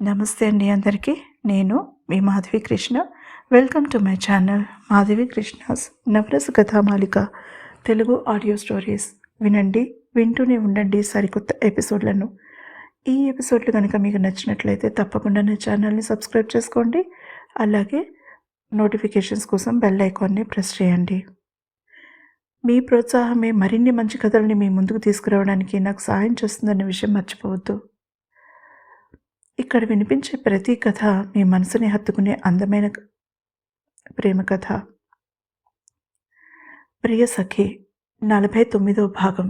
నమస్తే అండి అందరికీ. నేను మీ Madhavi Krishna. Welcome to my channel Madhavi Krishna's Navarasa Kathamalika Telugu audio stories. వినండి, వింటూనే ఉండండి సరికొత్త ఎపిసోడ్లను. ఈ ఎపిసోడ్లు కనుక మీకు నచ్చినట్లయితే తప్పకుండా నా ఛానల్ని సబ్స్క్రైబ్ చేసుకోండి. అలాగే నోటిఫికేషన్స్ కోసం బెల్ ఐకాన్ని ప్రెస్ చేయండి. మీ ప్రోత్సాహమే మరిన్ని మంచి కథల్ని మీ ముందుకు తీసుకురావడానికి నాకు సహాయం చేస్తుందన్న విషయం మర్చిపోవద్దు. ఇక్కడ వినిపించే ప్రతి కథ మీ మనసుని హత్తుకునే అందమైన ప్రేమ కథ. ప్రియ సఖి 49వ భాగం.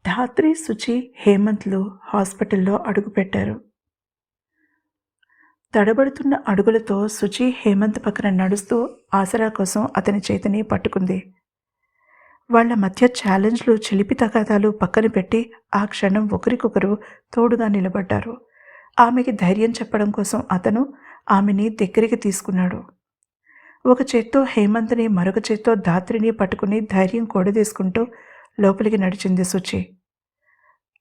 ధాత్రి, శుచి, హేమంత్లు హాస్పిటల్లో అడుగుపెట్టారు. తడబడుతున్న అడుగులతో శుచి హేమంత్ పక్కన నడుస్తూ ఆసరా కోసం అతని చేతిని పట్టుకుంది. వాళ్ల మధ్య ఛాలెంజ్లు, చిలిపి తగాదాలు పక్కన పెట్టి ఆ క్షణం ఒకరికొకరు తోడుగా నిలబడ్డారు. ఆమెకి ధైర్యం చెప్పడం కోసం అతను ఆమెని దగ్గరికి తీసుకున్నాడు. ఒక చేత్తో హేమంత్ని, మరొక చేత్తో ధాత్రిని పట్టుకుని ధైర్యం కూడదీసుకుంటూ లోపలికి నడిచింది శుచి.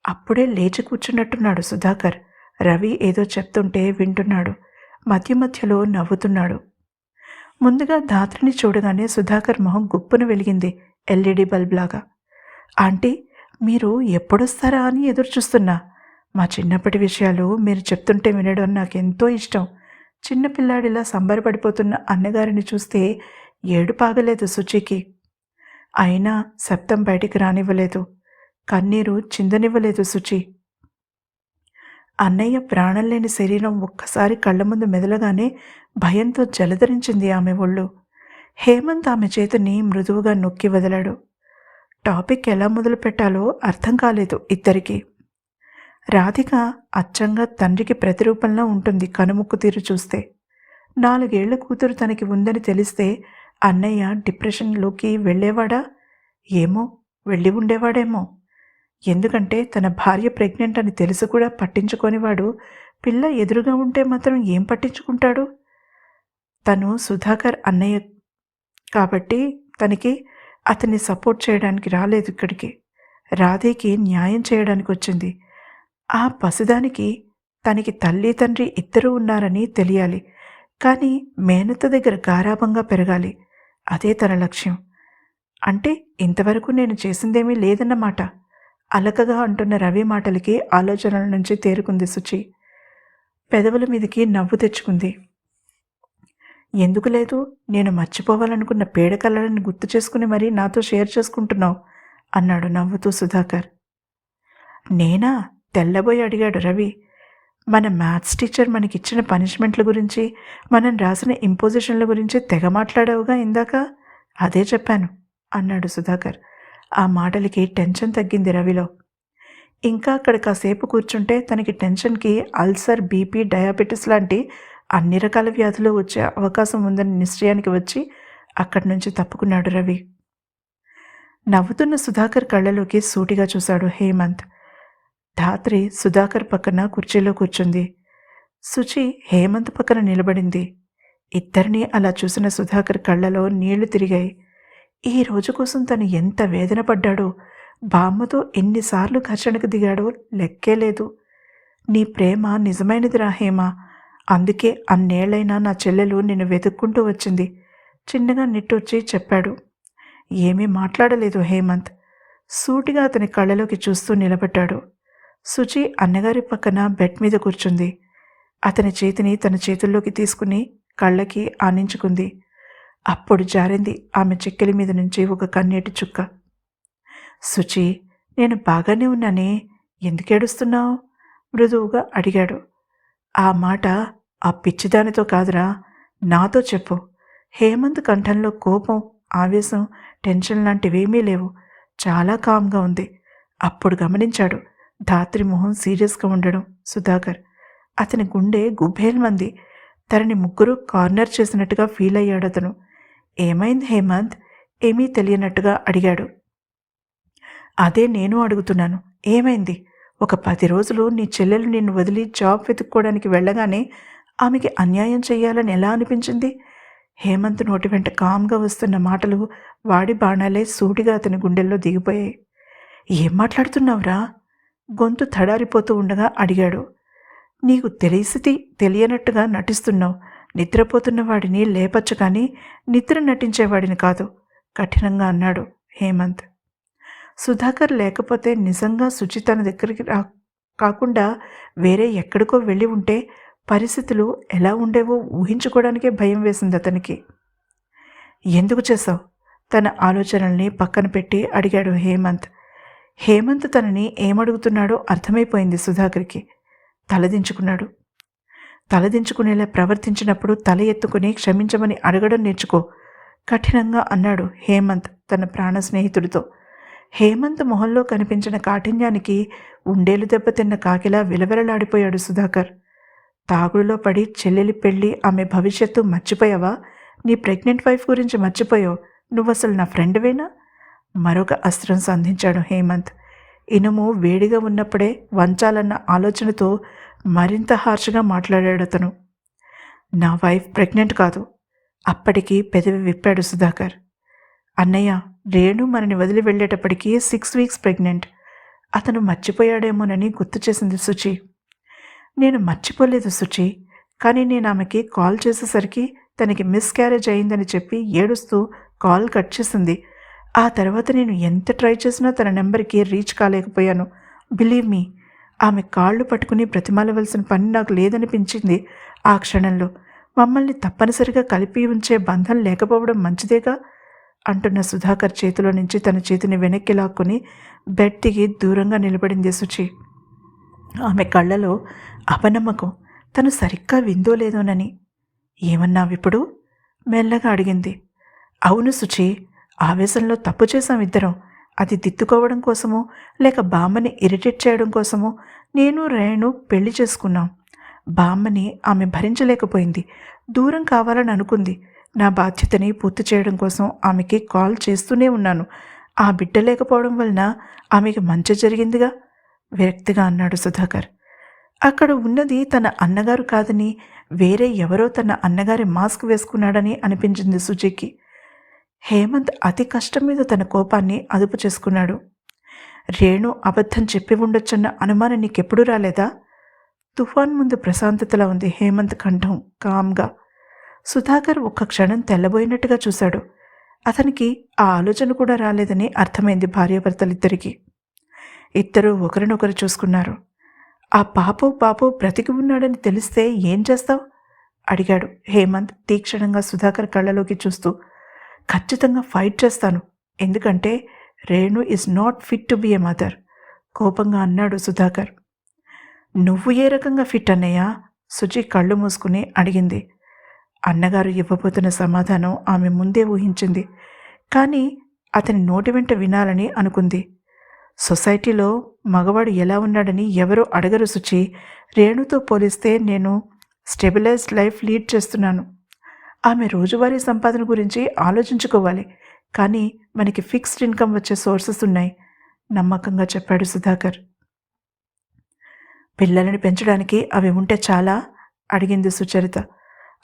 అప్పుడే లేచి కూర్చున్నట్టున్నాడు సుధాకర్. రవి ఏదో చెప్తుంటే వింటున్నాడు. మధ్య మధ్యలో నవ్వుతున్నాడు. ముందుగా ధాత్రిని చూడగానే సుధాకర్ మొహం గుప్పున వెలిగింది, ఎల్ఈడి బల్బ్లాగా. ఆంటీ, మీరు ఎప్పుడొస్తారా అని ఎదురు చూస్తున్నా. మా చిన్నప్పటి విషయాలు మీరు చెప్తుంటే వినడం నాకెంతో ఇష్టం. చిన్నపిల్లాడిలా సంబరపడిపోతున్న అన్నగారిని చూస్తే ఏడుపాగలేదు శుచికి. అయినా శబ్దం బయటికి రానివ్వలేదు, కన్నీరు చిందనివ్వలేదు శుచి. అన్నయ్య ప్రాణం లేని శరీరం ఒక్కసారి కళ్ళ ముందు మెదలగానే భయంతో జలధరించింది ఆమె ఒళ్ళు. హేమంత్ ఆమె చేతిని మృదువుగా నొక్కి వదిలాడు. టాపిక్ ఎలా మొదలు పెట్టాలో అర్థం కాలేదు ఇద్దరికీ. రాధిక అచ్చంగా తండ్రికి ప్రతిరూపంలో ఉంటుంది కనుముక్కు తీరు చూస్తే. 4 ఏళ్ల కూతురు తనకి ఉందని తెలిస్తే అన్నయ్య డిప్రెషన్లోకి వెళ్ళేవాడా? ఏమో, వెళ్ళి ఉండేవాడేమో. ఎందుకంటే తన భార్య ప్రెగ్నెంట్ అని తెలిసి కూడా పట్టించుకోనివాడు పిల్ల ఎదురుగా ఉంటే మాత్రం ఏం పట్టించుకుంటాడు? తను సుధాకర్ అన్నయ్య కాబట్టి తనకి అతన్ని సపోర్ట్ చేయడానికి రాలేదు ఇక్కడికి. రాధేకి న్యాయం చేయడానికి వచ్చింది. ఆ పసిదానికి తనకి తల్లి తండ్రి ఇద్దరూ ఉన్నారని తెలియాలి, కానీ మేనత్త దగ్గర గారాబంగా పెరగాలి. అదే తన లక్ష్యం. అంటే ఇంతవరకు నేను చేసిందేమీ లేదన్నమాట. అలకగా అంటున్న రవి మాటలకి ఆలోచనల నుంచి తేరుకుంది శుచి. పెదవుల మీదకి నవ్వు తెచ్చుకుంది. ఎందుకు లేదు, నేను మర్చిపోవాలనుకున్న పేడకలలను గుర్తు చేసుకుని మరీ నాతో షేర్ చేసుకుంటున్నావు అన్నాడు నవ్వుతూ సుధాకర్. నేనా? తెల్లబోయి అడిగాడు రవి. మన మ్యాథ్స్ టీచర్ మనకిచ్చిన పనిష్మెంట్ల గురించి, మనం రాసిన ఇంపోజిషన్ల గురించి తెగ మాట్లాడావుగా ఇందాక, అదే చెప్పాను అన్నాడు సుధాకర్. ఆ మాటలకి టెన్షన్ తగ్గింది రవిలో. ఇంకా అక్కడ కాసేపు కూర్చుంటే తనకి టెన్షన్కి అల్సర్, బీపీ, డయాబెటీస్ లాంటి అన్ని రకాల వ్యాధులు వచ్చే అవకాశం ఉందని నిశ్చయానికి వచ్చి అక్కడి నుంచి తప్పుకున్నాడు రవి. నవ్వుతున్న సుధాకర్ కళ్ళలోకి సూటిగా చూశాడు హేమంత్. ధాత్రి సుధాకర్ పక్కన కుర్చీలో కూర్చుంది. శుచి హేమంత్ పక్కన నిలబడింది. ఇద్దరినీ అలా చూసిన సుధాకర్ కళ్ళలో నీళ్లు తిరిగాయి. ఈ రోజు కోసం తను ఎంత వేదన పడ్డాడో, బామ్మతో ఎన్నిసార్లు ఘర్షణకు దిగాడో లెక్కే లేదు. నీ ప్రేమ నిజమైనదిరా హేమ, అందుకే అన్నేళ్లైనా నా చెల్లెలు నిన్ను వెతుక్కుంటూ వచ్చింది చిన్నగా నిట్టొచ్చి చెప్పాడు. ఏమీ మాట్లాడలేదు హేమంత్. సూటిగా అతని కళ్ళలోకి చూస్తూ నిలబడ్డాడు. శుచి అన్నగారి పక్కన బెడ్ మీద కూర్చుంది. అతని చేతిని తన చేతుల్లోకి తీసుకుని కళ్ళకి ఆనించుకుంది. అప్పుడు జారింది ఆమె చెక్కెలి మీద నుంచి ఒక కన్నీటి చుక్క. శుచి, నేను బాగానే ఉన్నానే, ఎందుకేడుస్తున్నావు? మృదువుగా అడిగాడు. ఆ మాట ఆ పిచ్చిదానితో కాదురా, నాతో చెప్పు. హేమంత్ కంఠంలో కోపం, ఆవేశం, టెన్షన్ లాంటివేమీ లేవు. చాలా కామ్గా ఉంది. అప్పుడు గమనించాడు ధాత్రి మొహం సీరియస్గా ఉండడం. సుధాకర్ అతని గుండె గుబేల్మంది. తనని ముగ్గురు కార్నర్ చేసినట్టుగా ఫీల్ అయ్యాడు అతను. ఏమైంది హేమంత్? ఏమీ తెలియనట్టుగా అడిగాడు. అదే నేను అడుగుతున్నాను, ఏమైంది? ఒక 10 రోజులు నీ చెల్లెలు నిన్ను వదిలి జాబ్ వెతుక్కోవడానికి వెళ్ళగానే ఆమెకి అన్యాయం చెయ్యాలని ఎలా అనిపించింది? హేమంత్ నోటి వెంట కామ్గా వస్తున్న మాటలు వాడి బాణాలే సూటిగా అతని గుండెల్లో దిగిపోయాయి. ఏం మాట్లాడుతున్నావురా? గొంతు తడారిపోతూ ఉండగా అడిగాడు. నీకు తెలియనట్టుగా నటిస్తున్నావు. నిద్రపోతున్న వాడిని లేపచ్చు కానీ నిద్ర నటించేవాడిని కాదు కఠినంగా అన్నాడు హేమంత్. సుధాకర్ లేకపోతే నిజంగా శుచి తన దగ్గరికి కాకుండా వేరే ఎక్కడికో వెళ్ళి ఉంటే పరిస్థితులు ఎలా ఉండేవో ఊహించుకోవడానికే భయం వేసింది అతనికి. ఎందుకు చేశావు? తన ఆలోచనల్ని పక్కన పెట్టి అడిగాడు హేమంత్. హేమంత్ తనని ఏమడుగుతున్నాడో అర్థమైపోయింది సుధాకర్కి. తలదించుకున్నాడు. తలదించుకునేలా ప్రవర్తించినప్పుడు తల ఎత్తుకుని క్షమించమని అడగడం నేర్చుకో కఠినంగా అన్నాడు హేమంత్ తన ప్రాణ స్నేహితుడితో. హేమంత్ మొహంలో కనిపించిన కాఠిన్యానికి ఉండేలు దెబ్బతిన్న కాకిలా విలవిలలాడిపోయాడు సుధాకర్. తాగుడులో పడి చెల్లెలి పెళ్ళి ఆమె భవిష్యత్తు మర్చిపోయావా? నీ ప్రెగ్నెంట్ వైఫ్ గురించి మర్చిపోయావు. నువ్వసలు నా ఫ్రెండ్వేనా? మరొక అస్త్రం సంధించాడు హేమంత్. ఇనుము వేడిగా ఉన్నప్పుడే వంచాలన్న ఆలోచనతో మరింత హార్ష్గా మాట్లాడాడు అతను. నా వైఫ్ ప్రెగ్నెంట్ కాదు. అప్పటికి పెదవి విప్పాడు సుధాకర్. అన్నయ్య, రేణు మనని వదిలి వెళ్ళేటప్పటికీ 6 వీక్స్ ప్రెగ్నెంట్. అతను మర్చిపోయాడేమోనని గుర్తు చేసింది శుచి. నేను మర్చిపోలేదు శుచి, కానీ నేను ఆమెకి కాల్ చేసేసరికి తనకి మిస్క్యారేజ్ అయిందని చెప్పి ఏడుస్తూ కాల్ కట్ చేసింది. ఆ తర్వాత నేను ఎంత ట్రై చేసినా తన నెంబర్కి రీచ్ కాలేకపోయాను. బిలీవ్ మీ, ఆమె కాళ్ళు పట్టుకుని బ్రతిమాలవలసిన పని నాకు లేదనిపించింది ఆ క్షణంలో. మమ్మల్ని తప్పనిసరిగా కలిపి ఉంచే బంధం లేకపోవడం మంచిదేగా అంటున్న సుధాకర్ చేతిలో నుంచి తన చేతిని వెనక్కి లాక్కుని బెడ్ దిగి దూరంగా నిలబడింది శుచి. ఆమె కళ్ళలో అపనమ్మకం. తను సరిగ్గా విందో లేదోనని. ఏమన్నావిప్పుడు? మెల్లగా అడిగింది. అవును శుచి, ఆవేశంలో తప్పు చేశాం ఇద్దరం. అది దిద్దుకోవడం కోసమో లేక బామ్మని ఇరిటేట్ చేయడం కోసమో నేను రేణు పెళ్లి చేసుకున్నాం. బామ్మని ఆమె భరించలేకపోయింది. దూరం కావాలని అనుకుంది. నా బాధ్యతని పూర్తి చేయడం కోసం ఆమెకి కాల్ చేస్తూనే ఉన్నాను. ఆ బిడ్డ లేకపోవడం వలన ఆమెకి మంచి జరిగిందిగా విరక్తిగా అన్నాడు సుధాకర్. అక్కడ ఉన్నది తన అన్నగారు కాదని వేరే ఎవరో తన అన్నగారి మాస్క్ వేసుకున్నాడని అనిపించింది సుచికి. హేమంత్ అతి కష్టం మీద తన కోపాన్ని అదుపు చేసుకున్నాడు. రేణు అబద్ధం చెప్పి ఉండొచ్చన్న అనుమానం నీకెప్పుడూ రాలేదా? తుఫాన్ ముందు ప్రశాంతతలా ఉంది హేమంత్ కంఠం కామ్గా. సుధాకర్ ఒక్క క్షణం తెల్లబోయినట్టుగా చూశాడు. అతనికి ఆ ఆలోచన కూడా రాలేదని అర్థమైంది భార్యాభర్తలిద్దరికీ. ఇద్దరూ ఒకరినొకరు చూసుకున్నారు. ఆ పాపో బ్రతికి ఉన్నాడని తెలిస్తే ఏం చేస్తావు? అడిగాడు హేమంత్ తీక్షణంగా సుధాకర్ కళ్ళలోకి చూస్తూ. ఖచ్చితంగా ఫైట్ చేస్తాను. ఎందుకంటే Renu is not fit to be a mother కోపంగా అన్నాడు సుధాకర్. నువ్వు ఏ రకంగా ఫిట్ అన్నయ్యా? సుచి కళ్ళు మూసుకుని అడిగింది. అన్నగారు ఇవ్వబోతున్న సమాధానం ఆమె ముందే ఊహించింది. కానీ అతని నోటి వెంట వినాలని అనుకుంది. సొసైటీలో మగవాడు ఎలా ఉన్నాడని ఎవరో అడగరు సుచి. రేణుతో పోలిస్తే నేను స్టెబిలైజ్డ్ లైఫ్ లీడ్ చేస్తున్నాను. ఆమె రోజువారీ సంపాదన గురించి ఆలోచించుకోవాలి. కానీ మనకి ఫిక్స్డ్ ఇన్కమ్ వచ్చే సోర్సెస్ ఉన్నాయి నమ్మకంగా చెప్పాడు సుధాకర్. పిల్లలని పెంచడానికి అవి ఉంటే చాలా? అడిగింది సుచరిత.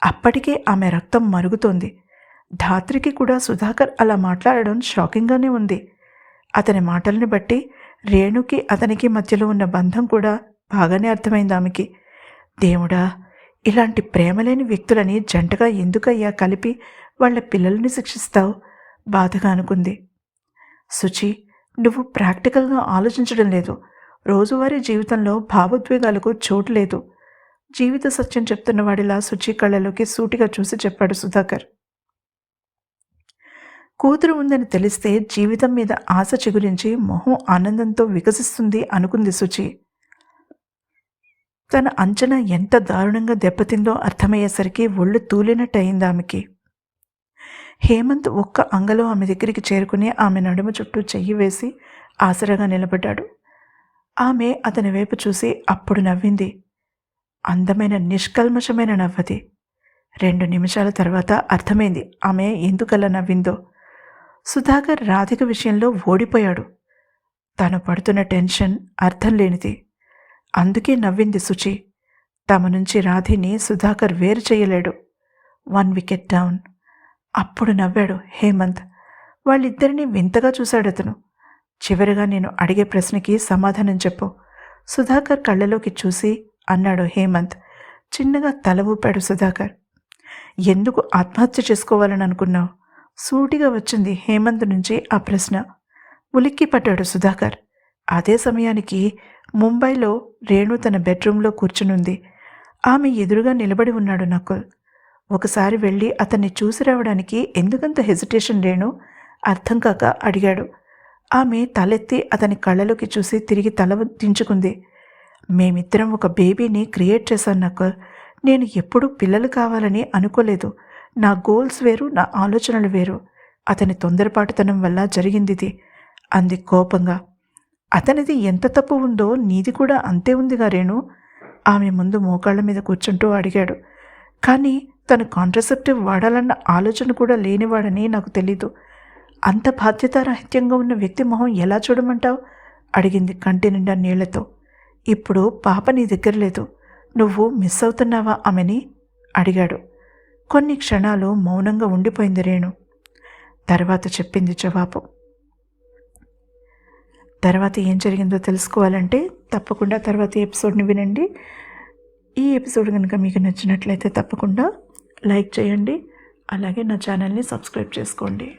అప్పటికే ఆమె రక్తం మరుగుతోంది. ధాత్రికి కూడా సుధాకర్ అలా మాట్లాడడం షాకింగ్గానే ఉంది. అతని మాటల్ని బట్టి రేణుకి అతనికి మధ్యలో ఉన్న బంధం కూడా బాగానే అర్థమైంది ఆమెకి. దేవుడా, ఇలాంటి ప్రేమలేని వ్యక్తులని జంటగా ఎందుకయ్యా కలిపి వాళ్ళ పిల్లల్ని శిక్షిస్తావు? బాధగా అనుకుంది. సుచి, నువ్వు ప్రాక్టికల్గా ఆలోచించడం లేదు. రోజువారీ జీవితంలో భావోద్వేగాలకు చోటు లేదు. జీవిత సత్యం చెప్తున్నవాడిలా సుచి కళ్ళలోకి సూటిగా చూసి చెప్పాడు సుధాకర్. కూతురు ఉందని తెలిస్తే జీవితం మీద ఆశ చిగురించి మొహం ఆనందంతో వికసిస్తుంది అనుకుంది సుచి. తన అంచనా ఎంత దారుణంగా దెబ్బతిందో అర్థమయ్యేసరికి ఒళ్ళు తూలినట్టు అయింది ఆమెకి. హేమంత్ ఒక్క అంగలో ఆమె దగ్గరికి చేరుకుని ఆమె నడుము చుట్టూ చెయ్యి వేసి ఆసరాగా నిలబడ్డాడు. ఆమె అతని వైపు చూసి అప్పుడు నవ్వింది. అందమైన నిష్కల్మషమైన నవ్వది. 2 నిమిషాల తర్వాత అర్థమైంది ఆమె ఎందుకలా నవ్విందో. సుధాకర్ రాధిక విషయంలో ఓడిపోయాడు. తాను పడుతున్న టెన్షన్ అర్థం లేనిది. అందుకే నవ్వింది సుచి. తమ నుంచి రాధిని సుధాకర్ వేరు చేయలేడు. 1 వికెట్ డౌన్. అప్పుడు నవ్వాడు హేమంత్. వాళ్ళిద్దరినీ వింతగా చూశాడతను. చివరిగా నేను అడిగే ప్రశ్నకి సమాధానం చెప్పు. సుధాకర్ కళ్ళలోకి చూసి అన్నాడు హేమంత్. చిన్నగా తల ఊపాడు సుధాకర్. ఎందుకు ఆత్మహత్య చేసుకోవాలని అనుకున్నావు? సూటిగా వచ్చింది హేమంత్ నుంచి ఆ ప్రశ్న. ఉలిక్కి పడ్డాడు సుధాకర్. అదే సమయానికి ముంబైలో రేణు తన బెడ్రూంలో కూర్చునుంది. ఆమె ఎదురుగా నిలబడి ఉన్నాడు నకుల్. ఒకసారి వెళ్ళి అతన్ని చూసి రావడానికి ఎందుకంత హెసిటేషన్ రేణు? అర్థం కాక అడిగాడు. ఆమె తలెత్తి అతని కళ్ళలోకి చూసి తిరిగి తల దించుకుంది. మేమిద్దరం ఒక బేబీని క్రియేట్ చేశాను నకుల్. నేను ఎప్పుడూ పిల్లలు కావాలని అనుకోలేదు. నా గోల్స్ వేరు, నా ఆలోచనలు వేరు. అతని తొందరపాటుతనం వల్ల జరిగిందిది అంది కోపంగా. అతనిది ఎంత తప్పు ఉందో నీది కూడా అంతే ఉందిగా రేణు. ఆమె ముందు మోకాళ్ల మీద కూర్చుంటూ అడిగాడు. కానీ తను కాంట్రసెప్టివ్ వాడాలన్న ఆలోచన కూడా లేనివాడని నాకు తెలీదు. అంత బాధ్యతారాహిత్యంగా ఉన్న వ్యక్తి మొహం ఎలా చూడమంటావు? అడిగింది కంటి నిండా నీళ్లతో. ఇప్పుడు పాప నీ దగ్గర లేదు. నువ్వు మిస్ అవుతున్నావా ఆమెని? అడిగాడు. కొన్ని క్షణాలు మౌనంగా ఉండిపోయింది రేణు. తర్వాత చెప్పింది జవాబు. తర్వాత ఏం జరిగిందో తెలుసుకోవాలంటే తప్పకుండా తర్వాత ఎపిసోడ్ని వినండి. ఈ ఎపిసోడ్ కనుక మీకు నచ్చినట్లయితే తప్పకుండా లైక్ చేయండి. అలాగే నా ఛానల్ని సబ్స్క్రైబ్ చేసుకోండి.